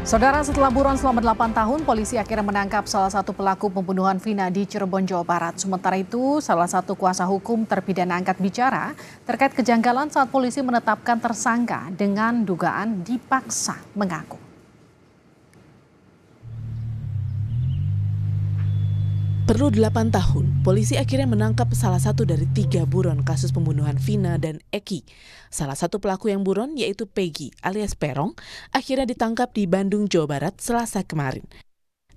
Saudara, setelah buron selama 8 tahun, polisi akhirnya menangkap salah satu pelaku pembunuhan Vina di Cirebon, Jawa Barat. Sementara itu, salah satu kuasa hukum terpidana angkat bicara terkait kejanggalan saat polisi menetapkan tersangka dengan dugaan dipaksa mengaku. Perlu 8 tahun, polisi akhirnya menangkap salah satu dari 3 buron kasus pembunuhan Vina dan Eki. Salah satu pelaku yang buron, yaitu Peggy alias Perong, akhirnya ditangkap di Bandung, Jawa Barat Selasa kemarin.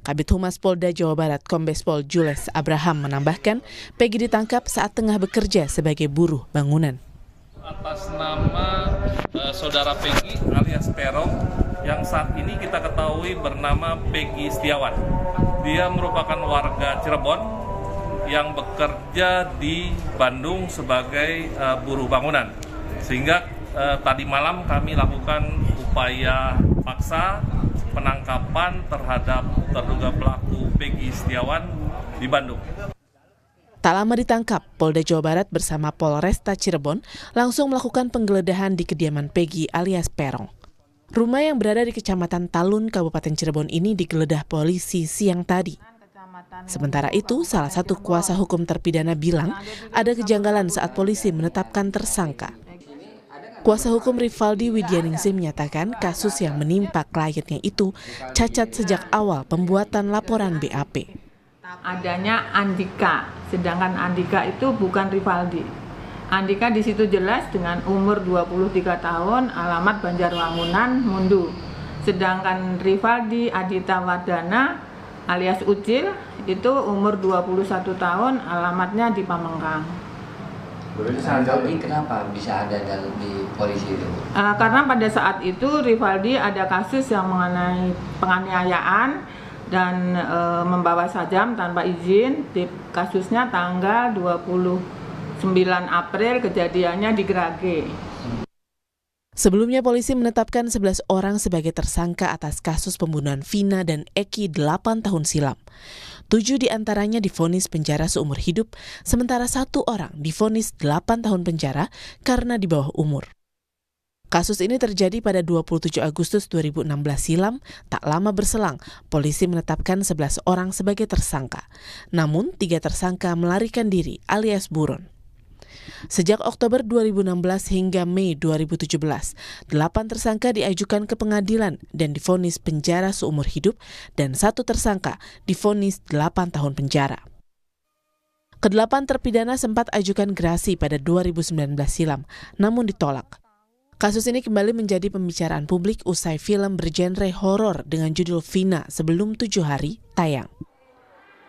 Kabid Humas Polda Jawa Barat Kombes Pol Jules Abraham menambahkan, Peggy ditangkap saat tengah bekerja sebagai buruh bangunan. Atas nama saudara Peggy alias Perong yang saat ini kita ketahui bernama Peggy Setiawan. Dia merupakan warga Cirebon yang bekerja di Bandung sebagai buruh bangunan. Sehingga tadi malam kami lakukan upaya paksa penangkapan terhadap terduga pelaku Peggy Setiawan di Bandung. Tak lama ditangkap, Polda Jawa Barat bersama Polresta Cirebon langsung melakukan penggeledahan di kediaman Peggy alias Perong. Rumah yang berada di Kecamatan Talun, Kabupaten Cirebon ini digeledah polisi siang tadi. Sementara itu, salah satu kuasa hukum terpidana bilang ada kejanggalan saat polisi menetapkan tersangka. Kuasa hukum Rivaldi Widyaningsih menyatakan kasus yang menimpa kliennya itu cacat sejak awal pembuatan laporan BAP. Adanya Andika, sedangkan Andika itu bukan Rivaldi. Andika di situ jelas dengan umur 23 tahun, alamat Banjarwangunan, Mundu. Sedangkan Rivaldi Adita Wardana alias Ucil itu umur 21 tahun, alamatnya di Pamengkang. Rivaldi kenapa bisa ada di polisi itu? Karena pada saat itu Rivaldi ada kasus yang mengenai penganiayaan dan membawa sajam tanpa izin. Di kasusnya tanggal 29 April, kejadiannya di Grage. Sebelumnya polisi menetapkan 11 orang sebagai tersangka atas kasus pembunuhan Vina dan Eki 8 tahun silam. 7 diantaranya divonis penjara seumur hidup, sementara 1 orang divonis 8 tahun penjara karena di bawah umur. Kasus ini terjadi pada 27 Agustus 2016 silam. Tak lama berselang, polisi menetapkan 11 orang sebagai tersangka. Namun 3 tersangka melarikan diri alias buron. Sejak Oktober 2016 hingga Mei 2017, 8 tersangka diajukan ke pengadilan dan divonis penjara seumur hidup dan 1 tersangka divonis 8 tahun penjara. Kedelapan terpidana sempat ajukan gerasi pada 2019 silam, namun ditolak. Kasus ini kembali menjadi pembicaraan publik usai film bergenre horor dengan judul Vina sebelum 7 hari tayang.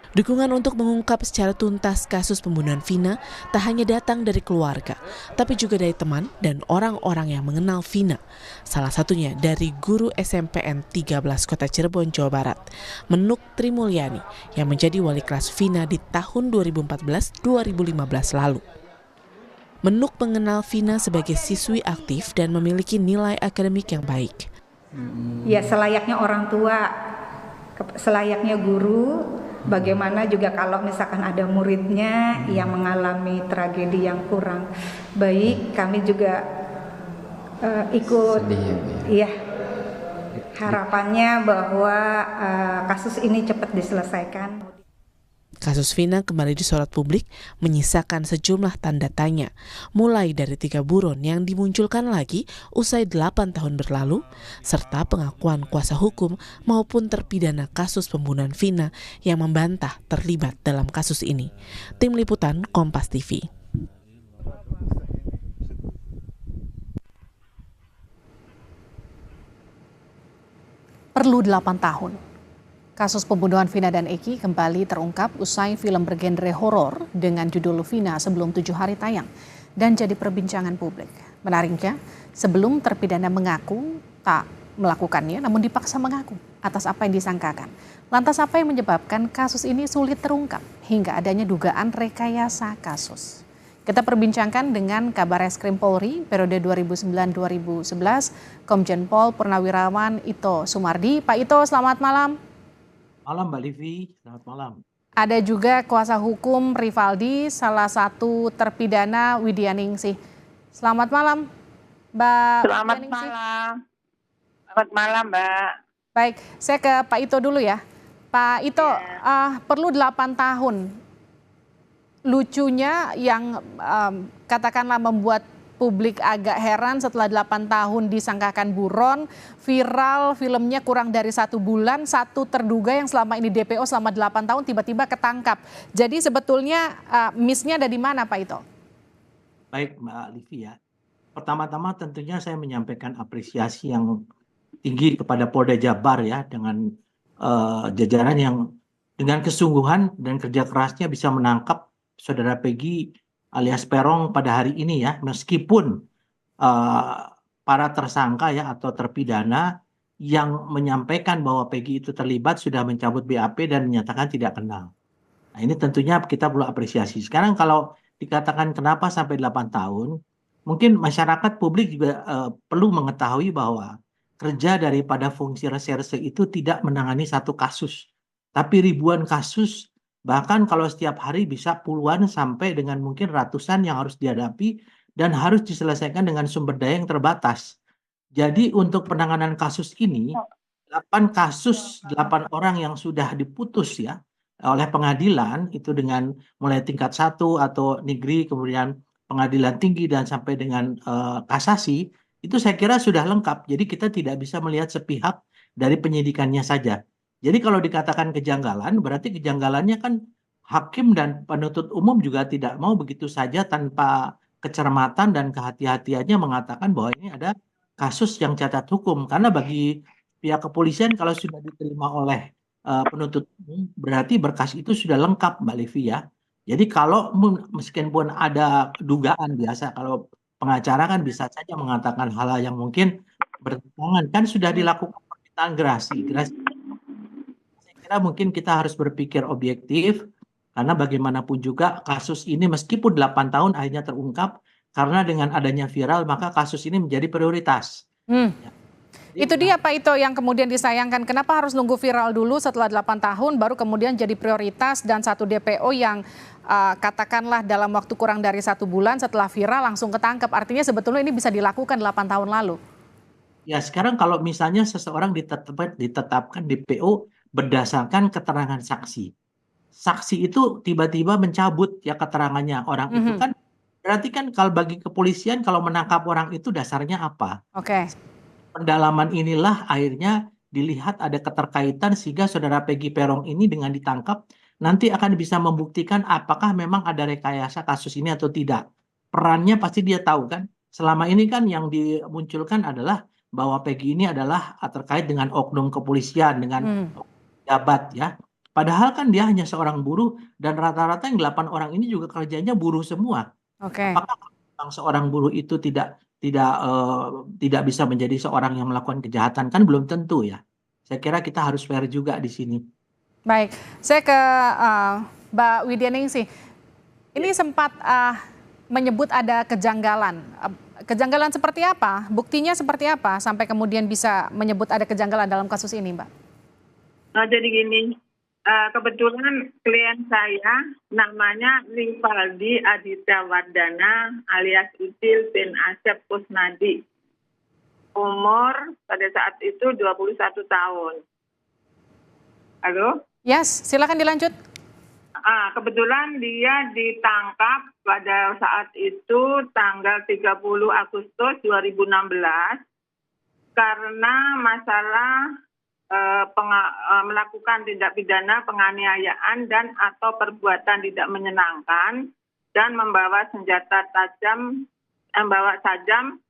Dukungan untuk mengungkap secara tuntas kasus pembunuhan Vina tak hanya datang dari keluarga, tapi juga dari teman dan orang-orang yang mengenal Vina. Salah satunya dari guru SMPN 13 Kota Cirebon, Jawa Barat, Menuk Trimulyani, yang menjadi wali kelas Vina di tahun 2014-2015 lalu. Menuk mengenal Vina sebagai siswi aktif dan memiliki nilai akademik yang baik. Ya, selayaknya orang tua, selayaknya guru, bagaimana juga kalau misalkan ada muridnya yang mengalami tragedi yang kurang baik, kami juga ikut. Iya, harapannya bahwa kasus ini cepat diselesaikan. Kasus Vina kembali disorot publik, menyisakan sejumlah tanda tanya, mulai dari 3 buron yang dimunculkan lagi usai 8 tahun berlalu, serta pengakuan kuasa hukum maupun terpidana kasus pembunuhan Vina yang membantah terlibat dalam kasus ini. Tim Liputan Kompas TV. Perlu 8 tahun. Kasus pembunuhan Vina dan Eki kembali terungkap usai film bergenre horor dengan judul Vina sebelum 7 hari tayang dan jadi perbincangan publik. Menariknya, sebelum terpidana mengaku tak melakukannya namun dipaksa mengaku atas apa yang disangkakan. Lantas apa yang menyebabkan kasus ini sulit terungkap hingga adanya dugaan rekayasa kasus? Kita perbincangkan dengan Kabareskrim Polri periode 2009-2011, Komjen Pol Purnawirawan Ito Sumardi. Pak Ito, selamat malam. Malam Mbak Livi, selamat malam. Ada juga kuasa hukum Rivaldi, salah satu terpidana Widyaningsih. Selamat malam, Mbak. Selamat malam. Selamat malam, Mbak. Baik, saya ke Pak Ito dulu ya. Pak Ito, perlu 8 tahun. Lucunya yang katakanlah membuat publik agak heran setelah 8 tahun disangkakan buron, viral filmnya kurang dari 1 bulan, satu terduga yang selama ini DPO selama 8 tahun tiba-tiba ketangkap. Jadi sebetulnya miss-nya ada di mana Pak Ito? Baik Mbak Livi ya. Pertama-tama tentunya saya menyampaikan apresiasi yang tinggi kepada Polda Jabar ya dengan jajaran yang dengan kesungguhan dan kerja kerasnya bisa menangkap saudara Peggy alias Peron pada hari ini ya, meskipun para tersangka ya atau terpidana yang menyampaikan bahwa Peggy itu terlibat sudah mencabut BAP dan menyatakan tidak kenal. Nah, ini tentunya kita perlu apresiasi. Sekarang kalau dikatakan kenapa sampai 8 tahun, mungkin masyarakat publik juga perlu mengetahui bahwa kerja daripada fungsi reserse itu tidak menangani satu kasus, tapi ribuan kasus, bahkan kalau setiap hari bisa puluhan sampai dengan mungkin ratusan yang harus dihadapi dan harus diselesaikan dengan sumber daya yang terbatas. Jadi untuk penanganan kasus ini, 8 kasus, 8 orang yang sudah diputus ya oleh pengadilan itu dengan mulai tingkat 1 atau negeri, kemudian pengadilan tinggi dan sampai dengan kasasi, itu saya kira sudah lengkap. Jadi kita tidak bisa melihat sepihak dari penyidikannya saja. Jadi kalau dikatakan kejanggalan, berarti kejanggalannya kan hakim dan penuntut umum juga tidak mau begitu saja tanpa kecermatan dan kehati-hatiannya mengatakan bahwa ini ada kasus yang cacat hukum. Karena bagi pihak kepolisian kalau sudah diterima oleh penuntut umum, berarti berkas itu sudah lengkap Mbak Livi ya. Jadi kalau meskipun ada dugaan biasa, kalau pengacara kan bisa saja mengatakan hal yang mungkin bertentangan, kan sudah dilakukan permintaan gerasi. Saya kira mungkin kita harus berpikir objektif, karena bagaimanapun juga kasus ini meskipun 8 tahun akhirnya terungkap, karena dengan adanya viral maka kasus ini menjadi prioritas. Ya. Itu dia Pak Ito yang kemudian disayangkan. Kenapa harus nunggu viral dulu setelah 8 tahun baru kemudian jadi prioritas dan satu DPO yang katakanlah dalam waktu kurang dari 1 bulan setelah viral langsung ketangkep. Artinya sebetulnya ini bisa dilakukan 8 tahun lalu. Ya sekarang kalau misalnya seseorang ditetapkan DPO berdasarkan keterangan saksi. Saksi itu tiba-tiba mencabut ya keterangannya orang itu kan berarti kan kalau bagi kepolisian kalau menangkap orang itu dasarnya apa? Oke. Pendalaman inilah akhirnya dilihat ada keterkaitan sehingga saudara Peggy Peron ini dengan ditangkap nanti akan bisa membuktikan apakah memang ada rekayasa kasus ini atau tidak. Perannya pasti dia tahu kan. Selama ini kan yang dimunculkan adalah bahwa Peggy ini adalah terkait dengan oknum kepolisian, dengan pejabat ya. Padahal kan dia hanya seorang buruh dan rata-rata yang 8 orang ini juga kerjanya buruh semua. Oke. Apakah memang seorang buruh itu tidak bisa menjadi seorang yang melakukan kejahatan? Kan belum tentu ya. Saya kira kita harus fair juga di sini. Baik, saya ke Mbak Widya Ningsih. Ini sempat menyebut ada kejanggalan. Kejanggalan seperti apa? Buktinya seperti apa sampai kemudian bisa menyebut ada kejanggalan dalam kasus ini, Mbak? Jadi gini, kebetulan klien saya namanya Rivaldi Aditya Wardana alias Idil bin Asep Kusnadi. Umur pada saat itu 21 tahun. Halo? Yes, silakan dilanjut. Kebetulan dia ditangkap pada saat itu tanggal 30 Agustus 2016 karena masalah melakukan tindak pidana penganiayaan dan atau perbuatan tidak menyenangkan dan membawa senjata tajam, sajam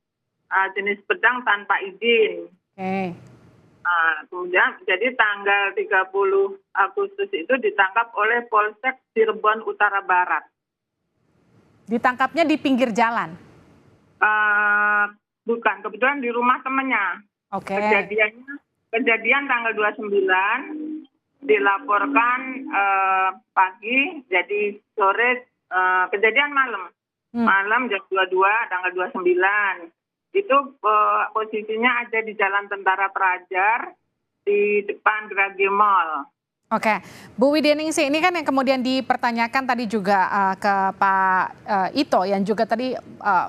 jenis pedang tanpa izin. Oke. Kemudian jadi tanggal 30 Agustus itu ditangkap oleh Polsek Cirebon Utara Barat. Ditangkapnya di pinggir jalan? Bukan, kebetulan di rumah temannya. Oke. Kejadian tanggal 29 dilaporkan pagi, jadi sore kejadian malam. Malam jam 22 tanggal 29. Itu posisinya ada di Jalan Tentara Prajar di depan Grage Mall. Oke, Bu Widya Ningsih, ini kan yang kemudian dipertanyakan tadi juga ke Pak Ito yang juga tadi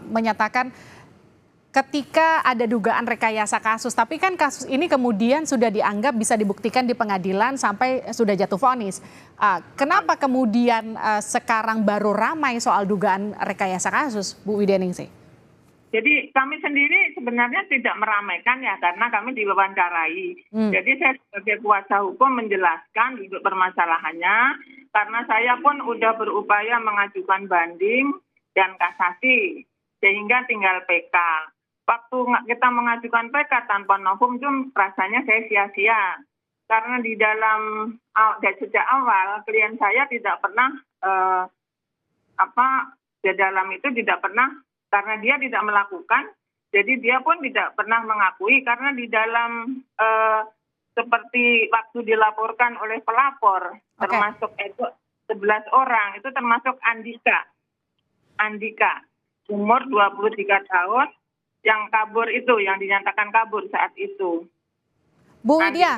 menyatakan ketika ada dugaan rekayasa kasus, tapi kan kasus ini kemudian sudah dianggap bisa dibuktikan di pengadilan sampai sudah jatuh vonis. Kenapa kemudian sekarang baru ramai soal dugaan rekayasa kasus, Bu Widyaningsih? Jadi kami sendiri sebenarnya tidak meramaikan ya, karena kami diwawancarai. Jadi saya sebagai kuasa hukum menjelaskan duduk permasalahannya, karena saya pun udah berupaya mengajukan banding dan kasasi, sehingga tinggal PK. Waktu kita mengajukan PK tanpa novum itu rasanya saya sia-sia. Karena di dalam sejak awal klien saya tidak pernah di dalam itu tidak pernah, karena dia tidak melakukan, jadi dia pun tidak pernah mengakui, karena di dalam seperti waktu dilaporkan oleh pelapor, termasuk itu 11 orang, itu termasuk Andika, umur 23 tahun, yang kabur itu, yang dinyatakan kabur saat itu. Bu Widya,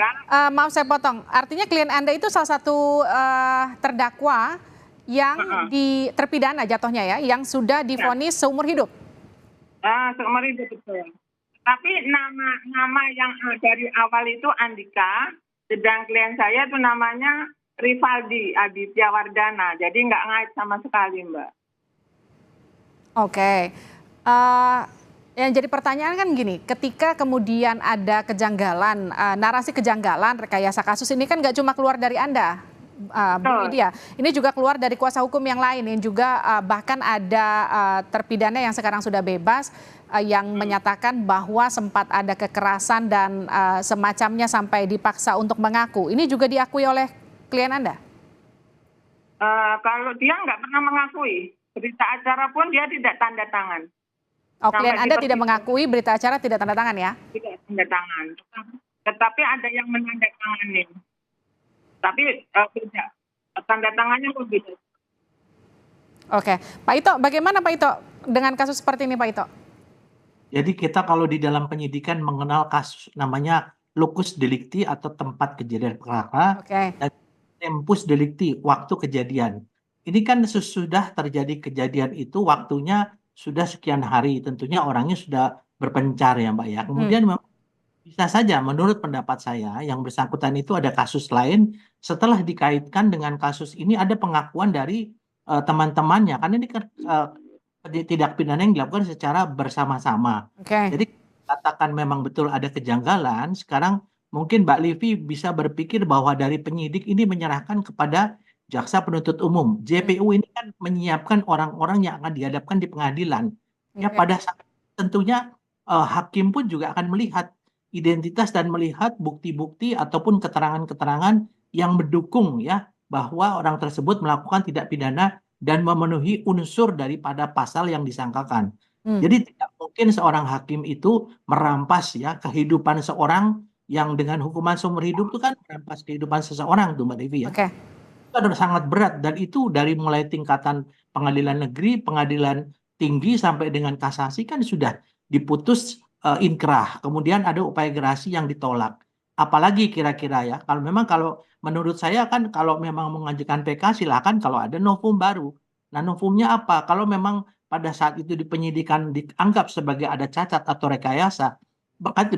maaf saya potong, artinya klien Anda itu salah satu terdakwa yang terpidana jatuhnya ya, yang sudah divonis seumur hidup? Seumur hidup betul. Tapi nama yang dari awal itu Andika, sedang klien saya itu namanya Rivaldi Aditya Wardana, jadi nggak ngait sama sekali, Mbak. Oke. Yang jadi pertanyaan kan gini, ketika kemudian ada kejanggalan, narasi kejanggalan, rekayasa kasus ini kan nggak cuma keluar dari Anda, Bu Widya. Ini juga keluar dari kuasa hukum yang lain, yang juga bahkan ada terpidana yang sekarang sudah bebas, yang menyatakan bahwa sempat ada kekerasan dan semacamnya sampai dipaksa untuk mengaku. Ini juga diakui oleh klien Anda? Kalau dia nggak pernah mengakui, berita acara pun dia tidak tanda tangan. Klien Anda tidak mengakui, berita acara tidak tanda tangan ya? Tidak tanda tangan. Tetapi ada yang menandatangani. Tapi tidak. Tanda tangannya pun beda. Oke. Pak Ito, bagaimana Pak Ito dengan kasus seperti ini Pak Ito? Jadi kita kalau di dalam penyidikan mengenal kasus namanya locus delicti atau tempat kejadian perkara, dan tempus delicti, waktu kejadian. Ini kan sesudah terjadi kejadian itu waktunya sudah sekian hari, tentunya orangnya sudah berpencar ya Mbak ya. Kemudian bisa saja menurut pendapat saya yang bersangkutan itu ada kasus lain, setelah dikaitkan dengan kasus ini ada pengakuan dari teman-temannya, karena ini tindak pidana yang dilakukan secara bersama-sama. Jadi katakan memang betul ada kejanggalan, sekarang mungkin Mbak Livi bisa berpikir bahwa dari penyidik ini menyerahkan kepada jaksa penuntut umum. JPU ini kan menyiapkan orang-orang yang akan dihadapkan di pengadilan. Ya pada saat tentunya hakim pun juga akan melihat identitas dan melihat bukti-bukti ataupun keterangan-keterangan yang mendukung ya bahwa orang tersebut melakukan tindak pidana dan memenuhi unsur daripada pasal yang disangkakan. Jadi tidak mungkin seorang hakim itu merampas ya kehidupan seorang yang dengan hukuman seumur hidup itu kan merampas kehidupan seseorang tuh Mbak Devi ya. Itu adalah sangat berat, dan itu dari mulai tingkatan pengadilan negeri, pengadilan tinggi sampai dengan kasasi kan sudah diputus inkrah. Kemudian ada upaya gerasi yang ditolak. Apalagi kira-kira ya, kalau menurut saya kan kalau memang mengajukan PK silakan kalau ada novum baru. Nah novumnya apa? Kalau memang pada saat itu di penyidikan dianggap sebagai ada cacat atau rekayasa,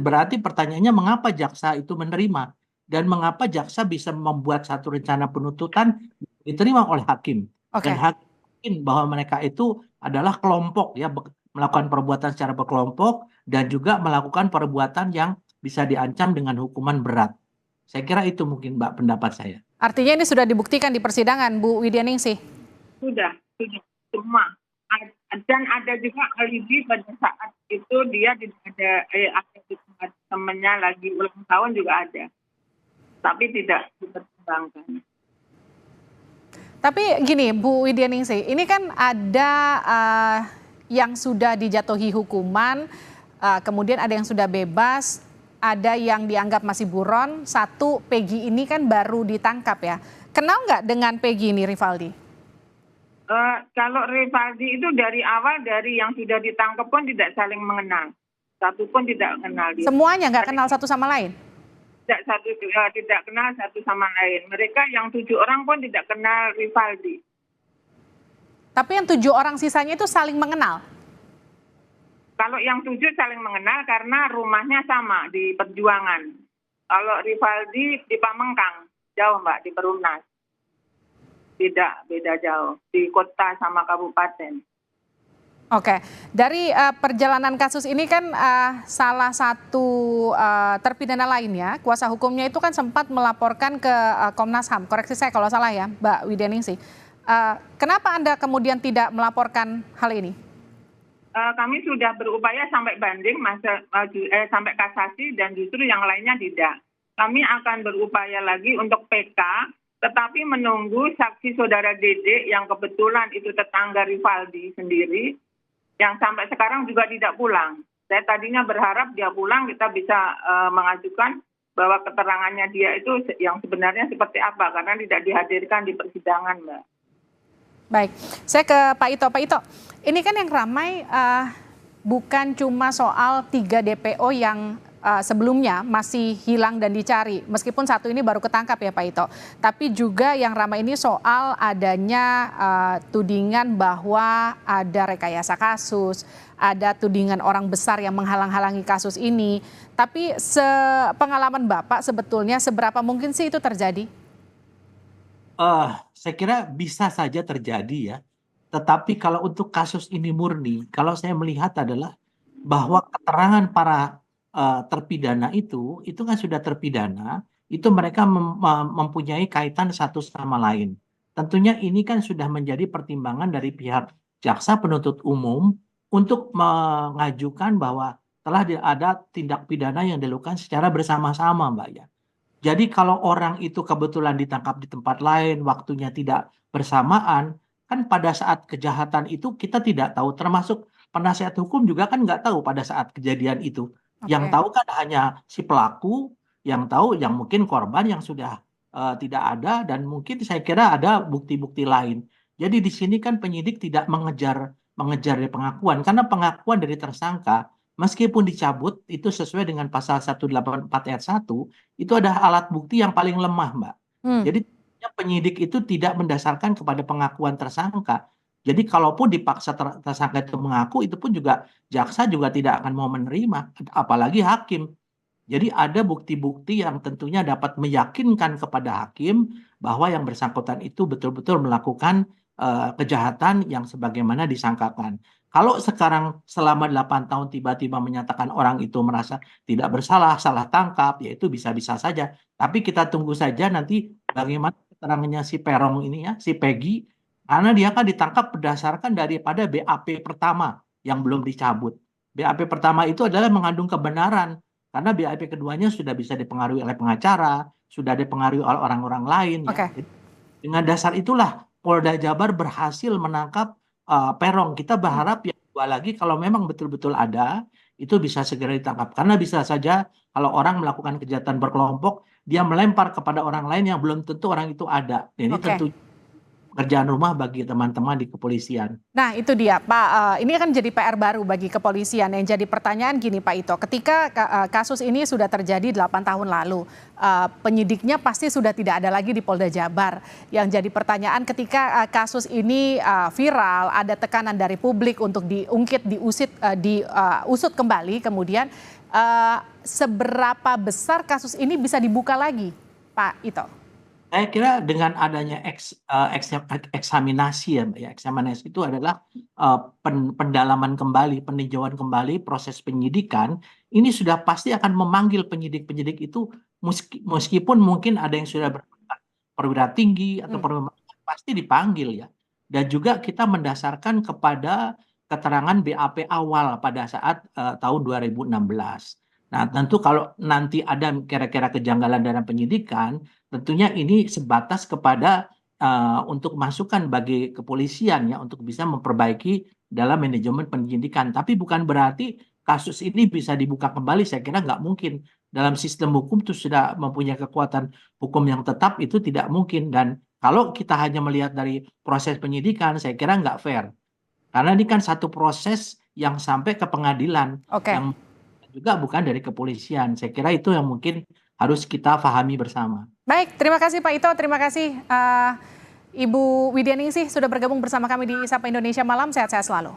berarti pertanyaannya mengapa jaksa itu menerima? Dan mengapa jaksa bisa membuat satu rencana penuntutan diterima oleh hakim. Dan hakim bahwa mereka itu adalah kelompok ya, melakukan perbuatan secara berkelompok dan juga melakukan perbuatan yang bisa diancam dengan hukuman berat. Saya kira itu mungkin Mbak pendapat saya. Artinya ini sudah dibuktikan di persidangan Bu Widyaningsih? Sudah semua. Dan ada juga alibi pada saat itu dia ada di tempat temannya lagi ulang tahun juga ada. Tapi tidak dipertimbangkan. Tapi gini Bu Widyaningsih, ini kan ada yang sudah dijatuhi hukuman, kemudian ada yang sudah bebas, ada yang dianggap masih buron, satu Peggy ini kan baru ditangkap ya. Kenal nggak dengan Peggy ini Rivaldi? Kalau Rivaldi itu dari awal, dari yang sudah ditangkap pun tidak saling mengenal. Satu pun tidak kenal dia. Semuanya nggak kenal satu sama lain? Tidak kenal satu sama lain. Mereka yang 7 orang pun tidak kenal Rivaldi. Tapi yang 7 orang sisanya itu saling mengenal? Kalau yang 7 saling mengenal karena rumahnya sama di Perjuangan. Kalau Rivaldi di Pamengkang, jauh Mbak, di Perumnas. Beda jauh, di kota sama kabupaten. Oke, dari perjalanan kasus ini kan salah satu terpidana lainnya, kuasa hukumnya itu kan sempat melaporkan ke Komnas HAM. Koreksi saya kalau salah ya, Mbak Widyaningsih. Kenapa Anda kemudian tidak melaporkan hal ini? Kami sudah berupaya sampai banding, sampai kasasi, dan justru yang lainnya tidak. Kami akan berupaya lagi untuk PK, tetapi menunggu saksi saudara Dede yang kebetulan itu tetangga Rivaldi sendiri, yang sampai sekarang juga tidak pulang. Saya tadinya berharap dia pulang, kita bisa mengajukan bahwa keterangannya dia itu yang sebenarnya seperti apa, karena tidak dihadirkan di persidangan, Mbak. Baik, saya ke Pak Ito. Pak Ito, ini kan yang ramai bukan cuma soal 3 DPO yang sebelumnya masih hilang dan dicari, meskipun satu ini baru ketangkap ya Pak Ito. Tapi juga yang ramai ini soal adanya tudingan bahwa ada rekayasa kasus, ada tudingan orang besar yang menghalang-halangi kasus ini. Tapi sepengalaman Bapak sebetulnya seberapa mungkin sih itu terjadi? Saya kira bisa saja terjadi ya. Tetapi kalau untuk kasus ini murni, kalau saya melihat adalah bahwa keterangan para terpidana itu kan sudah terpidana, itu mereka mempunyai kaitan satu sama lain. Tentunya ini kan sudah menjadi pertimbangan dari pihak jaksa penuntut umum untuk mengajukan bahwa telah ada tindak pidana yang dilakukan secara bersama-sama, Mbak ya. Jadi kalau orang itu kebetulan ditangkap di tempat lain, waktunya tidak bersamaan, kan pada saat kejahatan itu kita tidak tahu, termasuk penasihat hukum juga kan nggak tahu pada saat kejadian itu. Yang tahu kan hanya si pelaku, yang tahu yang mungkin korban yang sudah tidak ada, dan mungkin saya kira ada bukti-bukti lain. Jadi di sini kan penyidik tidak mengejar dari pengakuan, karena pengakuan dari tersangka meskipun dicabut itu sesuai dengan pasal 184 ayat 1, itu ada alat bukti yang paling lemah, Mbak. Jadi penyidik itu tidak mendasarkan kepada pengakuan tersangka. Jadi kalaupun dipaksa tersangka itu mengaku, itu pun juga jaksa juga tidak akan mau menerima, apalagi hakim. Jadi ada bukti-bukti yang tentunya dapat meyakinkan kepada hakim bahwa yang bersangkutan itu betul-betul melakukan kejahatan yang sebagaimana disangkakan. Kalau sekarang selama 8 tahun tiba-tiba menyatakan orang itu merasa tidak bersalah, salah tangkap, ya itu bisa-bisa saja. Tapi kita tunggu saja nanti bagaimana keterangannya si Perong ini ya, si Peggy, karena dia kan ditangkap berdasarkan daripada BAP pertama yang belum dicabut. BAP pertama itu adalah mengandung kebenaran, karena BAP keduanya sudah bisa dipengaruhi oleh pengacara, sudah dipengaruhi oleh orang-orang lain. Ya. Jadi, dengan dasar itulah Polda Jabar berhasil menangkap Perong. Kita berharap yang dua lagi kalau memang betul-betul ada, itu bisa segera ditangkap. Karena bisa saja kalau orang melakukan kejahatan berkelompok, dia melempar kepada orang lain yang belum tentu orang itu ada. Ini tentu pekerjaan rumah bagi teman-teman di kepolisian. Nah itu dia Pak, ini akan jadi PR baru bagi kepolisian. Yang jadi pertanyaan gini Pak Ito, ketika kasus ini sudah terjadi 8 tahun lalu, penyidiknya pasti sudah tidak ada lagi di Polda Jabar. Yang jadi pertanyaan ketika kasus ini viral, ada tekanan dari publik untuk diungkit, diusut kembali, kemudian seberapa besar kasus ini bisa dibuka lagi Pak Ito? Saya kira dengan adanya eksaminasi ya, Mbak ya, eksaminasi itu adalah pendalaman kembali, peninjauan kembali proses penyidikan, ini sudah pasti akan memanggil penyidik-penyidik itu meskipun mungkin ada yang sudah perwira tinggi atau perwira pasti dipanggil ya. Dan juga kita mendasarkan kepada keterangan BAP awal pada saat tahun 2016. Nah, tentu kalau nanti ada kira-kira kejanggalan dalam penyidikan, tentunya ini sebatas kepada untuk masukan bagi kepolisian ya untuk bisa memperbaiki dalam manajemen penyidikan. Tapi bukan berarti kasus ini bisa dibuka kembali. Saya kira nggak mungkin. Dalam sistem hukum itu sudah mempunyai kekuatan hukum yang tetap, itu tidak mungkin. Dan kalau kita hanya melihat dari proses penyidikan, saya kira nggak fair. Karena ini kan satu proses yang sampai ke pengadilan. Yang juga bukan dari kepolisian. Saya kira itu yang mungkin harus kita pahami bersama. Baik, terima kasih Pak Ito, terima kasih Ibu Widyaningsih sudah bergabung bersama kami di Sapa Indonesia Malam, sehat-sehat selalu.